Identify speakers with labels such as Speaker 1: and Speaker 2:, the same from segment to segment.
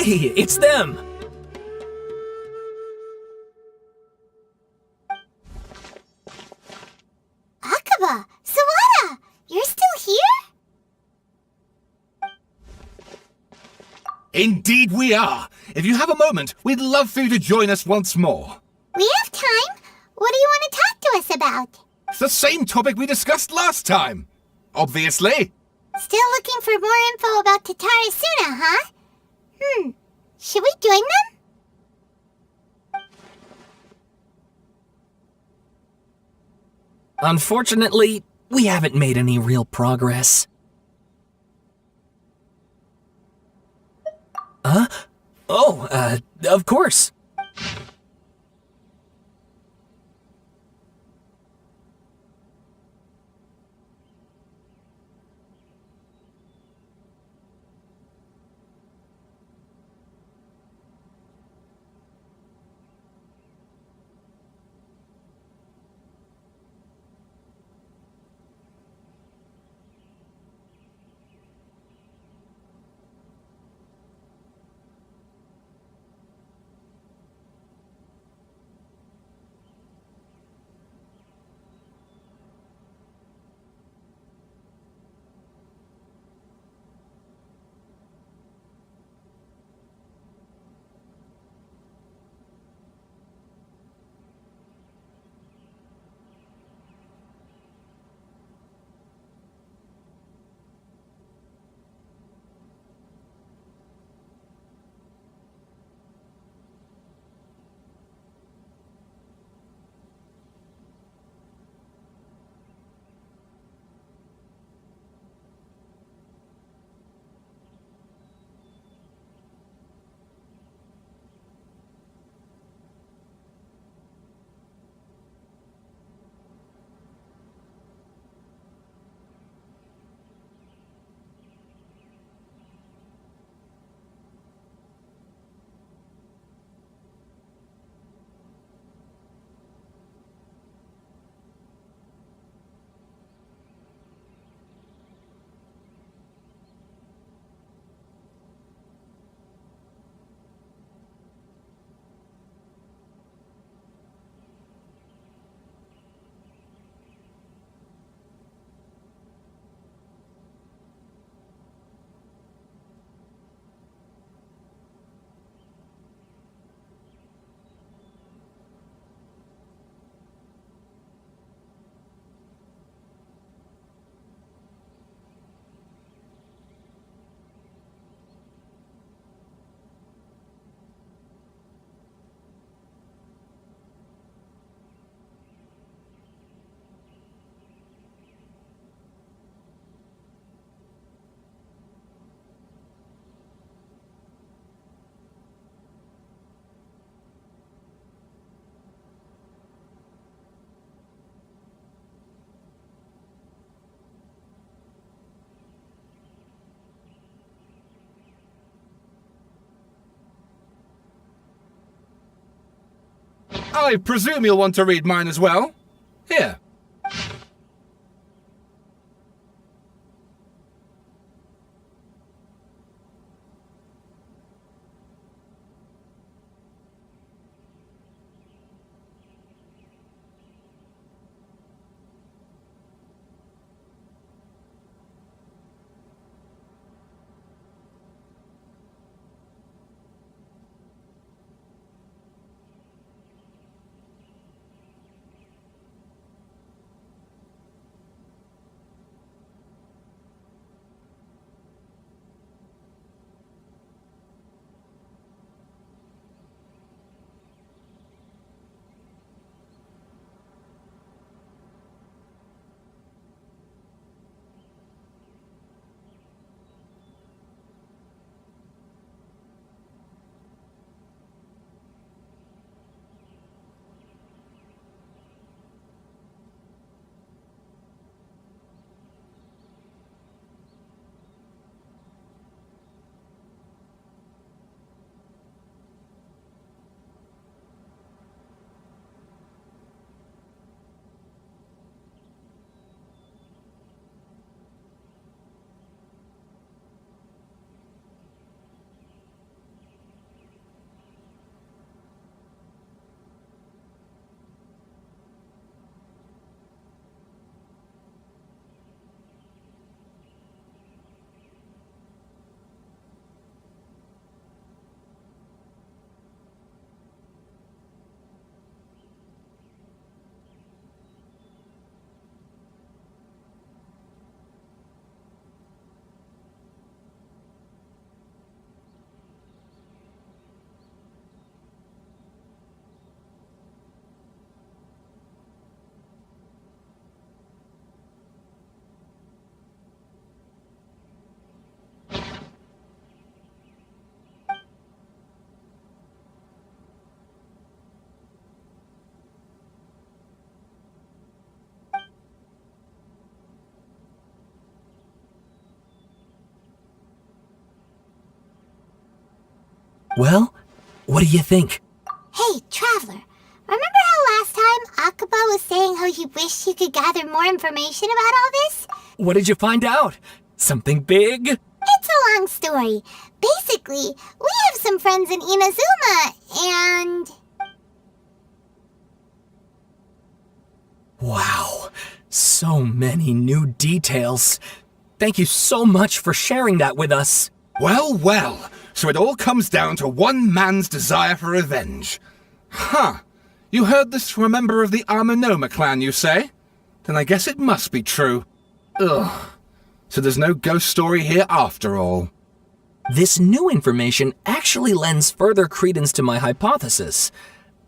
Speaker 1: Hey, it's them!
Speaker 2: Akaba! Sawada! You're still here?
Speaker 3: Indeed we are! If you have a moment, we'd love for you to join us once more.
Speaker 2: We have time. What do you want to talk to us about?
Speaker 3: It's the same topic we discussed last time. Obviously.
Speaker 2: Still looking for more info about Tatara Suna, huh? Should we join them?
Speaker 1: Unfortunately, we haven't made any real progress. Huh? Oh, of course.
Speaker 3: I presume you'll want to read mine as well. Here.
Speaker 1: Well, what do you think?
Speaker 2: Hey, Traveler, remember how last time Akaba was saying how he wished he could gather more information about all this?
Speaker 1: What did you find out? Something big?
Speaker 2: It's a long story. Basically, we have some friends in Inazuma, and...
Speaker 1: Wow, so many new details. Thank you so much for sharing that with us.
Speaker 3: Well, well, so it all comes down to one man's desire for revenge. Huh. You heard this from a member of the Amanoma clan, you say? Then I guess it must be true. Ugh. So there's no ghost story here after all.
Speaker 1: This new information actually lends further credence to my hypothesis.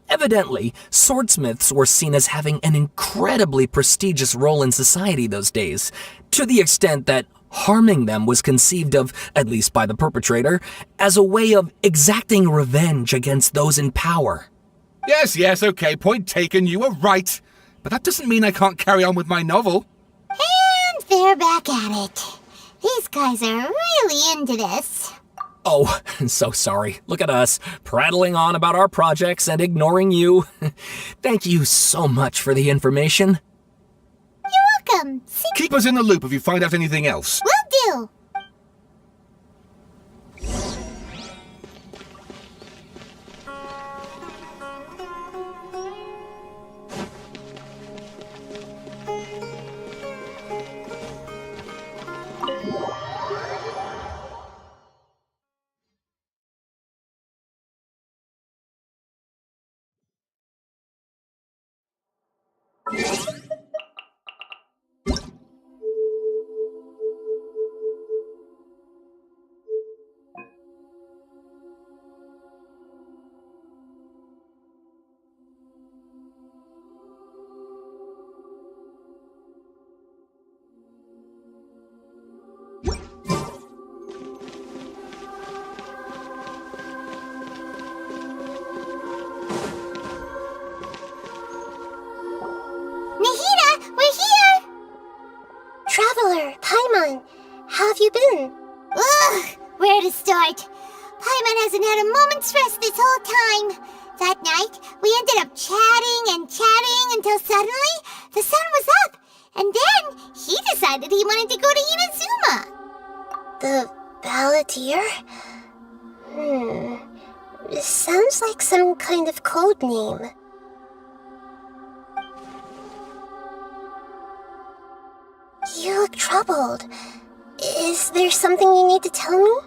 Speaker 1: Evidently, swordsmiths were seen as having an incredibly prestigious role in society those days, to the extent that harming them was conceived of, at least by the perpetrator, as a way of exacting revenge against those in power.
Speaker 3: Yes, okay, point taken, you were right. But that doesn't mean I can't carry on with my novel.
Speaker 2: And they're back at it. These guys are really into this.
Speaker 1: Oh, so sorry. Look at us, prattling on about our projects and ignoring you. Thank you so much for the information.
Speaker 2: You're welcome. See,
Speaker 3: Keep us in the loop if you find out anything else.
Speaker 2: will do. Nahida, we're here! Traveler, Paimon, how have you been? Ugh, where to start? Paimon hasn't had a moment's rest this whole time. That night, we ended up chatting and chatting until suddenly the sun was up. And then he decided he wanted to go to Inazuma. The Balladeer? This sounds like some kind of code name. You look troubled. Is there something you need to tell me?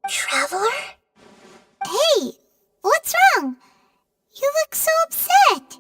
Speaker 2: Traveler? Hey, what's wrong? You look so upset.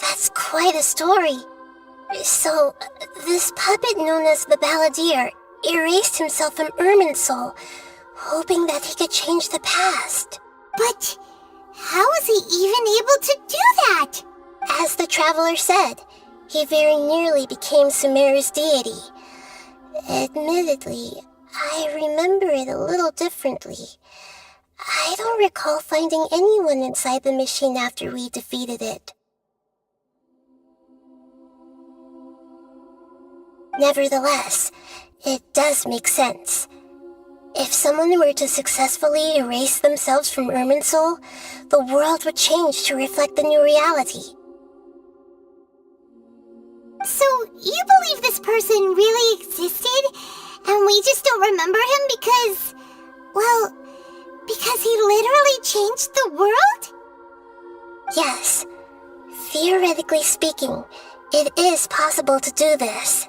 Speaker 2: That's quite a story. So, this puppet known as the Balladeer erased himself from Irminsul, hoping that he could change the past. But how was he even able to do that? As the Traveler said, he very nearly became Sumeru's deity. Admittedly, I remember it a little differently. I don't recall finding anyone inside the machine after we defeated it. Nevertheless, it does make sense. If someone were to successfully erase themselves from Irminsul, the world would change to reflect the new reality.
Speaker 4: So, you believe this person really existed, and we just don't remember him because he literally changed the world?
Speaker 2: Yes. Theoretically speaking, it is possible to do this.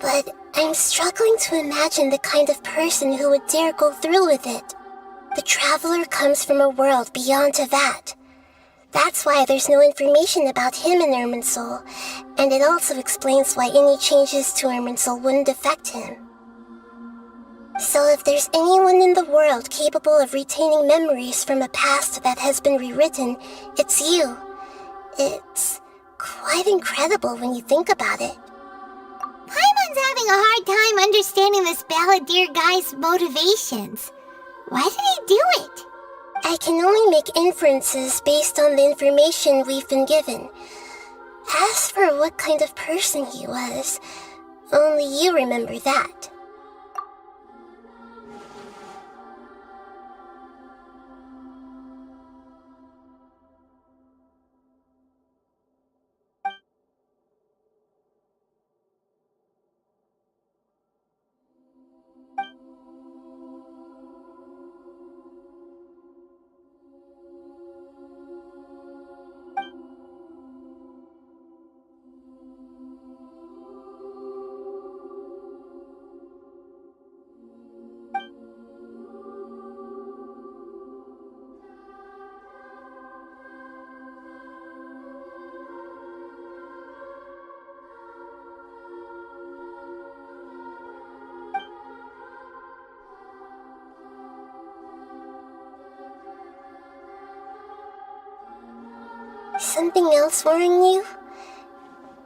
Speaker 2: But I'm struggling to imagine the kind of person who would dare go through with it. The Traveler comes from a world beyond Tevat. That's why there's no information about him in Irminsul, and it also explains why any changes to Irminsul wouldn't affect him. So if there's anyone in the world capable of retaining memories from a past that has been rewritten, it's you. It's quite incredible when you think about it.
Speaker 4: Paimon's having a hard time understanding this balladeer guy's motivations. Why did he do it?
Speaker 2: I can only make inferences based on the information we've been given. As for what kind of person he was, only you remember that. Something else worrying you?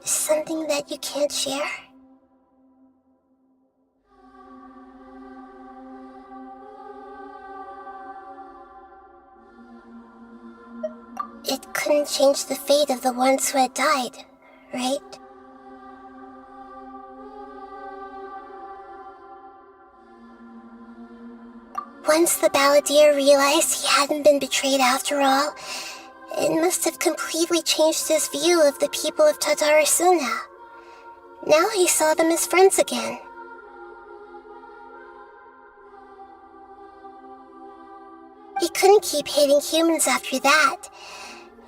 Speaker 2: Something that you can't share? It couldn't change the fate of the ones who had died, right? Once the balladeer realized he hadn't been betrayed after all, it must have completely changed his view of the people of Tatarasuna. Now he saw them as friends again. He couldn't keep hating humans after that,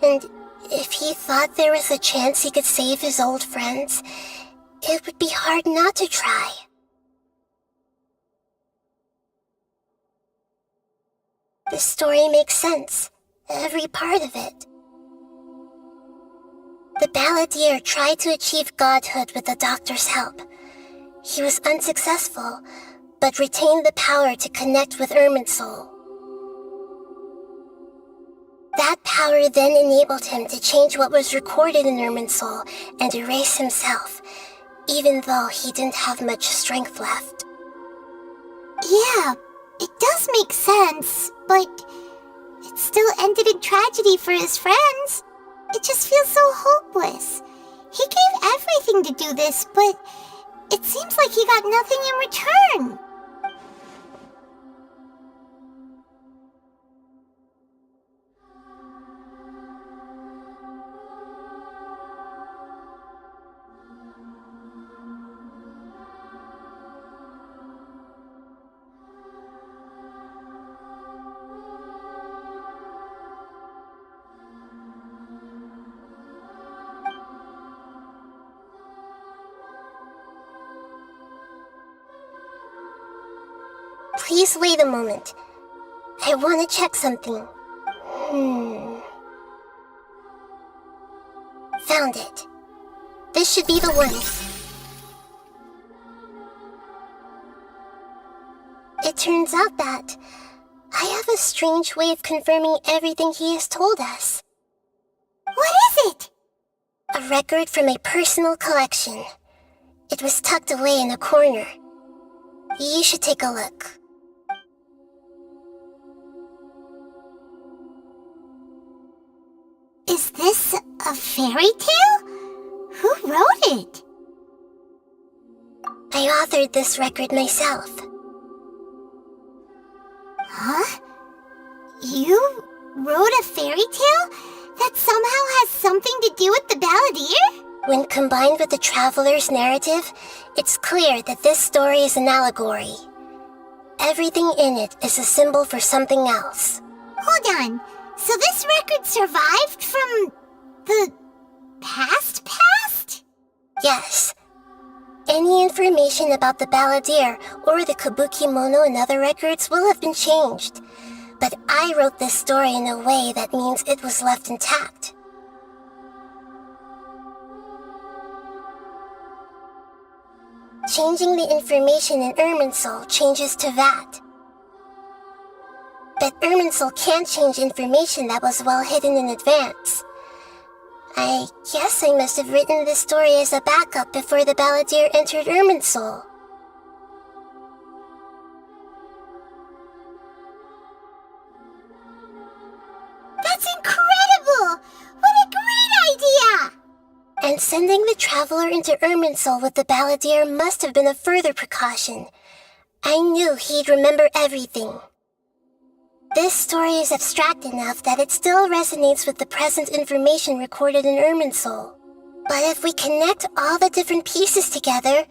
Speaker 2: and if he thought there was a chance he could save his old friends, it would be hard not to try. The story makes sense. Every part of it. The balladeer tried to achieve godhood with the doctor's help. He was unsuccessful, but retained the power to connect with Irminsul. That power then enabled him to change what was recorded in Irminsul and erase himself, even though he didn't have much strength left.
Speaker 4: Yeah, it does make sense, but it still ended in tragedy for his friends. It just feels so hopeless. He gave everything to do this, but it seems like he got nothing in return.
Speaker 2: Please wait a moment. I want to check something. Found it. This should be the one. It turns out that I have a strange way of confirming everything he has told us.
Speaker 4: What is it?
Speaker 2: A record from a personal collection. It was tucked away in a corner. You should take a look.
Speaker 4: A fairy tale? Who wrote it?
Speaker 2: I authored this record myself.
Speaker 4: Huh? You wrote a fairy tale that somehow has something to do with the balladeer?
Speaker 2: When combined with the traveler's narrative, it's clear that this story is an allegory. Everything in it is a symbol for something else.
Speaker 4: Hold on. So this record survived from the past?
Speaker 2: Yes. Any information about the balladeer or the kabuki mono in other records will have been changed. But I wrote this story in a way that means it was left intact. Changing the information in Irminsul changes to that. But Irminsul can't change information that was well hidden in advance. I guess I must have written this story as a backup before the balladeer entered Irminsul.
Speaker 4: That's incredible! What a great idea!
Speaker 2: And sending the traveler into Irminsul with the balladeer must have been a further precaution. I knew he'd remember everything. This story is abstract enough that it still resonates with the present information recorded in Irminsul. But if we connect all the different pieces together,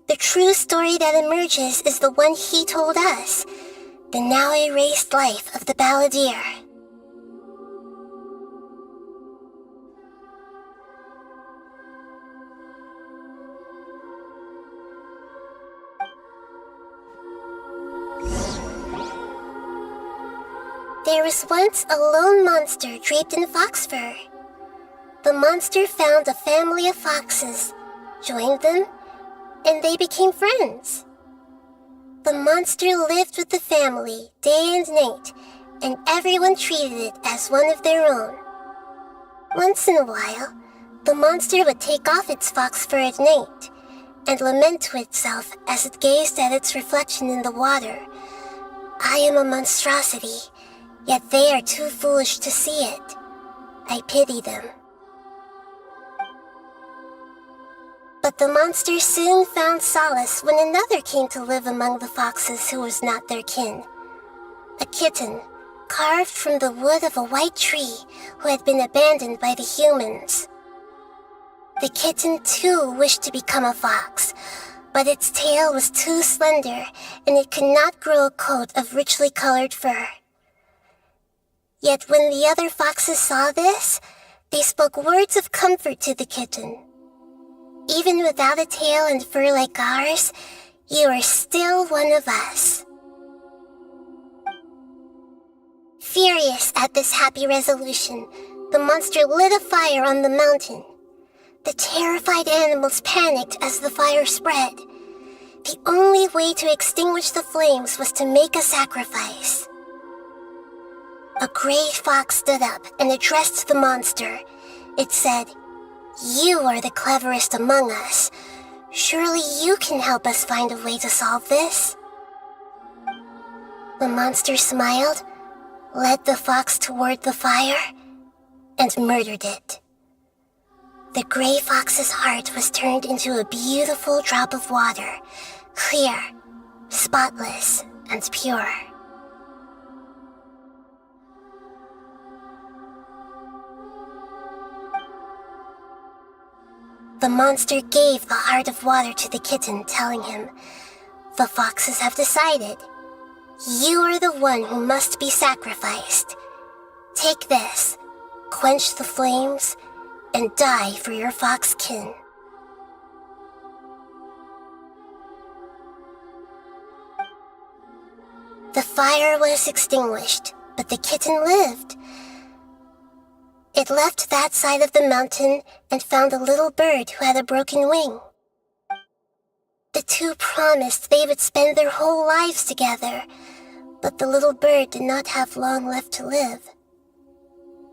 Speaker 2: the true story that emerges is the one he told us, the now erased life of the balladeer. There was once a lone monster draped in fox fur. The monster found a family of foxes, joined them, and they became friends. The monster lived with the family day and night, and everyone treated it as one of their own. Once in a while, the monster would take off its fox fur at night and lament to itself as it gazed at its reflection in the water. I am a monstrosity, yet they are too foolish to see it. I pity them. But the monster soon found solace when another came to live among the foxes who was not their kin. A kitten, carved from the wood of a white tree who had been abandoned by the humans. The kitten too wished to become a fox, but its tail was too slender and it could not grow a coat of richly colored fur. Yet when the other foxes saw this, they spoke words of comfort to the kitten. Even without a tail and fur like ours, you are still one of us. Furious at this happy resolution, the monster lit a fire on the mountain. The terrified animals panicked as the fire spread. The only way to extinguish the flames was to make a sacrifice. A gray fox stood up and addressed the monster. It said, "You are the cleverest among us. Surely you can help us find a way to solve this." The monster smiled, led the fox toward the fire, and murdered it. The gray fox's heart was turned into a beautiful drop of water, clear, spotless, and pure. The monster gave the heart of water to the kitten, telling him, "The foxes have decided. You are the one who must be sacrificed. Take this, quench the flames, and die for your fox kin." The fire was extinguished, but the kitten lived. It left that side of the mountain and found a little bird who had a broken wing. The two promised they would spend their whole lives together, but the little bird did not have long left to live.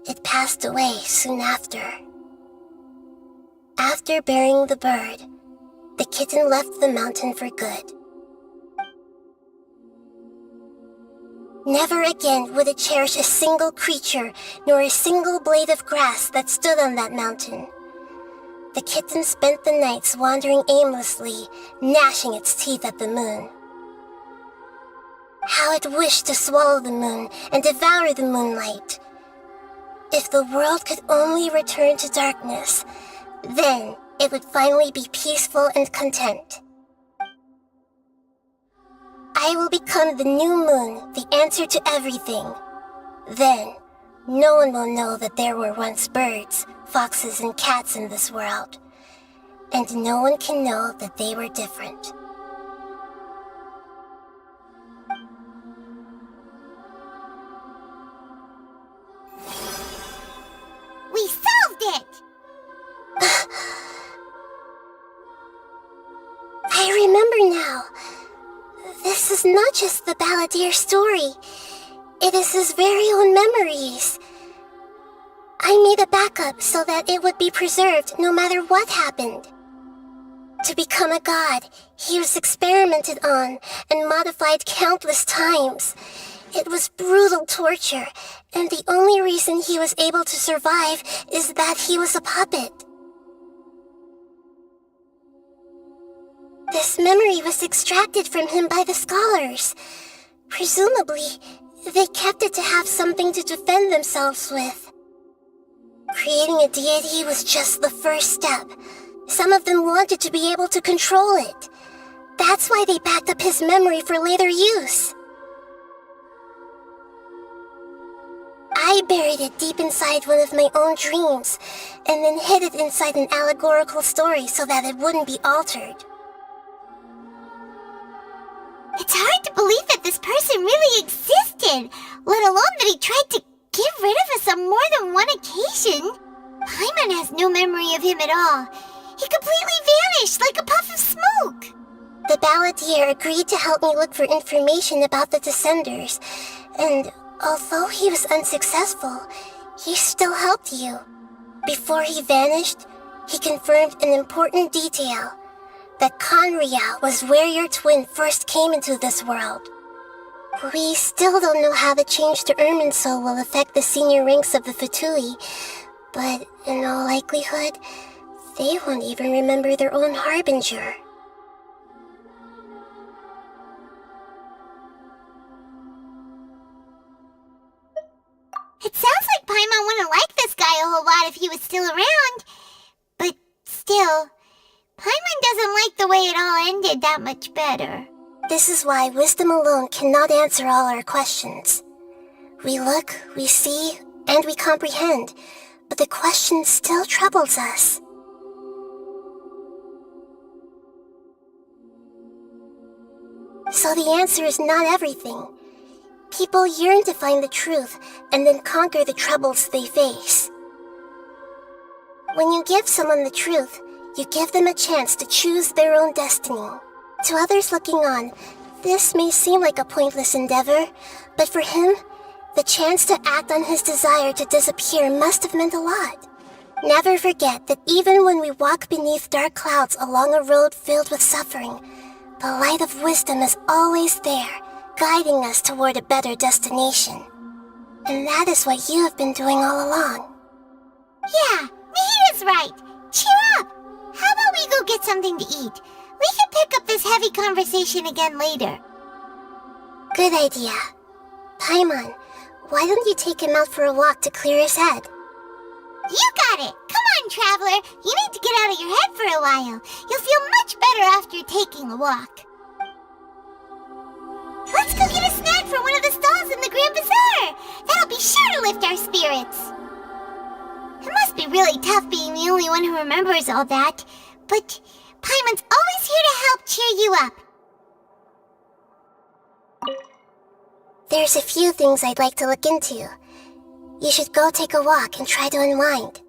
Speaker 2: It passed away soon after. After burying the bird, the kitten left the mountain for good. Never again would it cherish a single creature nor a single blade of grass that stood on that mountain. The kitten spent the nights wandering aimlessly, gnashing its teeth at the moon. How it wished to swallow the moon and devour the moonlight. If the world could only return to darkness, then it would finally be peaceful and content. I will become the new moon, the answer to everything. Then, no one will know that there were once birds, foxes, and cats in this world. And no one can know that they were different.
Speaker 4: We solved it!
Speaker 2: I remember now. This is not just the Balladeer story. It is his very own memories. I made a backup so that it would be preserved no matter what happened. To become a god, he was experimented on and modified countless times. It was brutal torture, and the only reason he was able to survive is that he was a puppet. This memory was extracted from him by the scholars. Presumably, they kept it to have something to defend themselves with. Creating a deity was just the first step. Some of them wanted to be able to control it. That's why they backed up his memory for later use. I buried it deep inside one of my own dreams, and then hid it inside an allegorical story so that it wouldn't be altered.
Speaker 4: It's hard to believe that this person really existed, let alone that he tried to get rid of us on more than one occasion. Paimon has no memory of him at all. He completely vanished like a puff of smoke.
Speaker 2: The Balladeer agreed to help me look for information about the Descenders, and although he was unsuccessful, he still helped you. Before he vanished, he confirmed an important detail. That Conria was where your twin first came into this world. We still don't know how the change to Irminsul will affect the senior ranks of the Fatui, but in all likelihood, they won't even remember their own Harbinger.
Speaker 4: It sounds like Paimon wouldn't like this guy a whole lot if he was still around, but still, Paimon doesn't like the way it all ended that much better.
Speaker 2: This is why wisdom alone cannot answer all our questions. We look, we see, and we comprehend, but the question still troubles us. So the answer is not everything. People yearn to find the truth and then conquer the troubles they face. When you give someone the truth, you give them a chance to choose their own destiny. To others looking on, this may seem like a pointless endeavor, but for him, the chance to act on his desire to disappear must have meant a lot. Never forget that even when we walk beneath dark clouds along a road filled with suffering, the light of wisdom is always there, guiding us toward a better destination. And that is what you have been doing all along.
Speaker 4: Yeah, Nahita's right. Cheer up! How about we go get something to eat? We can pick up this heavy conversation again later.
Speaker 2: Good idea. Paimon, why don't you take him out for a walk to clear his head?
Speaker 4: You got it! Come on, Traveler! You need to get out of your head for a while. You'll feel much better after taking a walk. Let's go get a snack from one of the stalls in the Grand Bazaar! That'll be sure to lift our spirits! It must be really tough being the only one who remembers all that, but Paimon's always here to help cheer you up.
Speaker 2: There's a few things I'd like to look into. You should go take a walk and try to unwind.